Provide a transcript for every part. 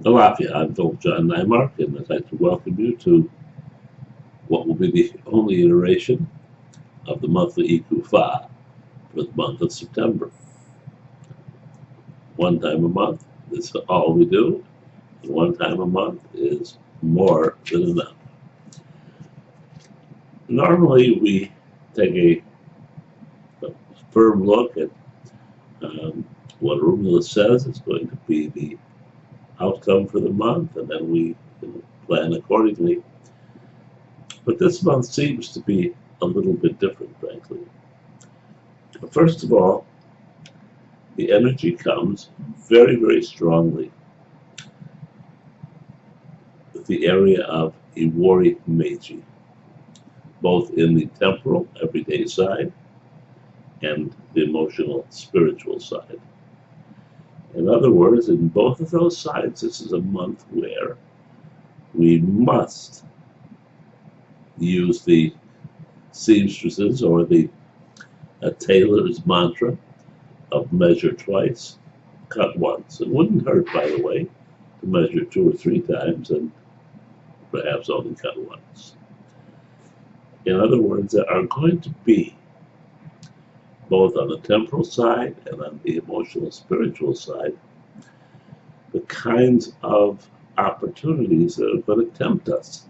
Alafia, I'm Philip John Nymark, and I'd like to welcome you to what will be the only iteration of the monthly Ikufa for the month of September. One time a month is all we do, and one time a month is more than enough. Normally, we take a firm look at what Rumula says is going to be the outcome for the month, and then we plan accordingly. But this month seems to be a little bit different, frankly. First of all, the energy comes very, very strongly with the area of Iwari Meiji, both in the temporal, everyday side and the emotional, spiritual side. In other words, in both of those sides, this is a month where we must use the seamstresses or the tailor's mantra of measure twice, cut once. It wouldn't hurt, by the way, to measure 2 or 3 times and perhaps only cut once. In other words, there are going to be, both on the temporal side and on the emotional, spiritual side, the kinds of opportunities that are going to tempt us.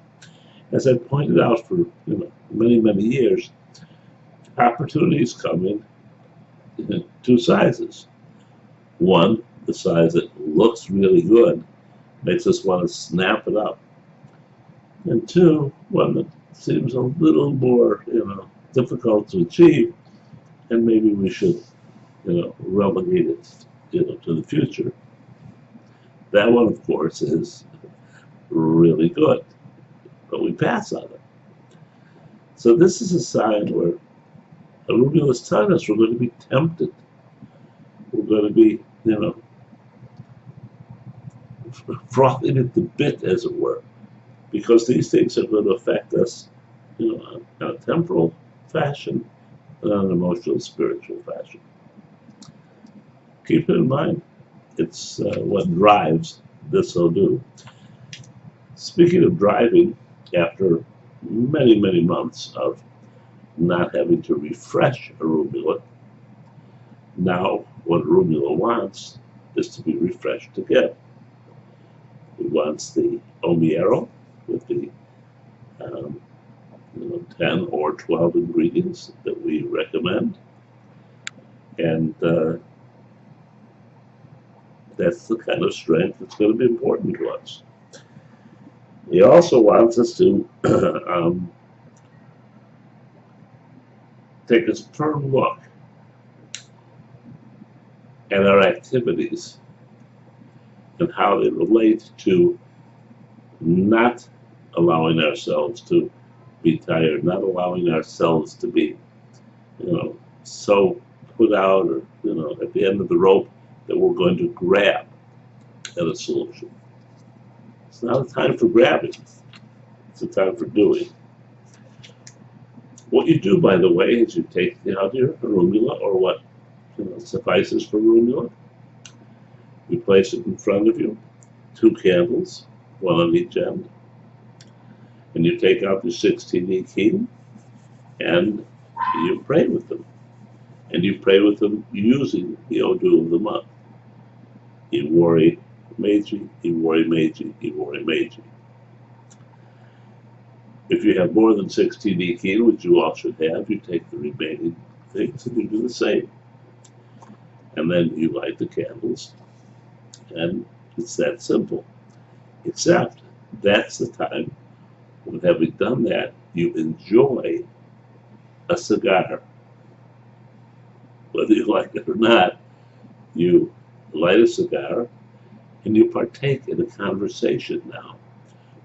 As I pointed out for many, many years, opportunities come in 2 sizes. One, the size that looks really good, makes us want to snap it up. And 2, one that seems a little more, difficult to achieve, and maybe we should, relegate it, to the future. That one, of course, is really good, but we pass on it. So this is a sign where Rumula is telling us we're going to be tempted. We're going to be, frothing at the bit, as it were, because these things are going to affect us, on a temporal fashion and on an emotional, spiritual fashion. Keep it in mind, it's what drives this Odu. Speaking of driving, after many, many months of not having to refresh a Rumula, now what Rumula wants is to be refreshed again. It wants the Omiero with the 10 or 12 ingredients that we recommend, and that's the kind of strength that's going to be important to us. He also wants us to take a firm look at our activities and how they relate to not allowing ourselves to be tired, not allowing ourselves to be, so put out or, at the end of the rope that we're going to grab at a solution. It's not a time for grabbing. It's a time for doing. What you do, by the way, is you take out your Rumula, or what suffices for Rumula. You place it in front of you, 2 candles, 1 on each end, and you take out the 16 Ikin, and you pray with them. And you pray with them using the Odu of the month. Iwari Meiji, Iwari Meiji, Iwari Meiji. If you have more than 16 Ikin, which you all should have, you take the remaining things and you do the same. And then you light the candles, and it's that simple. Except that's the time when, having done that, you enjoy a cigar. Whether you like it or not, you light a cigar and you partake in a conversation now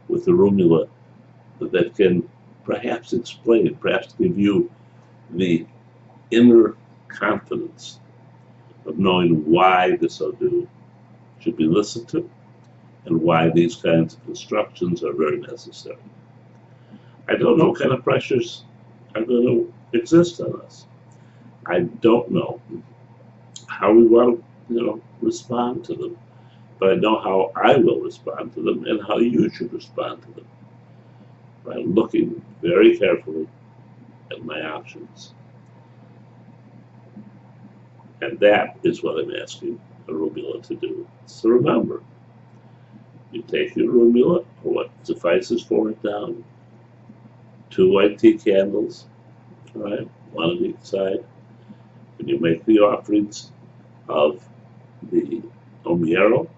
with the Rumula that can perhaps explain, perhaps give you the inner confidence of knowing why this Odu should be listened to and why these kinds of instructions are very necessary. I don't know what kind of pressures are going to exist on us. I don't know how we want to, respond to them. but I know how I will respond to them and how you should respond to them by looking very carefully at my options. And that is what I'm asking a Rumula to do. So remember, you take your Rumula, or what suffices for it down, 2 white tea candles, all right, 1 on each side, and you make the offerings of the Omiero,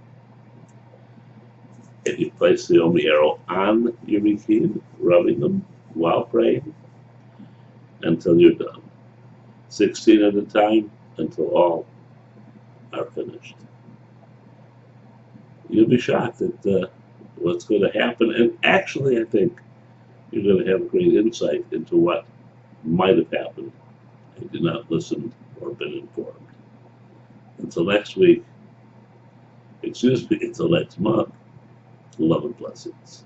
and you place the Omiero on your Rikin, rubbing them while praying until you're done. 16 at a time until all are finished. You'll be shocked at what's going to happen, and actually, I think you're going to have great insight into what might have happened had you not listened or been informed. Until next week, excuse me, until next month, love and blessings.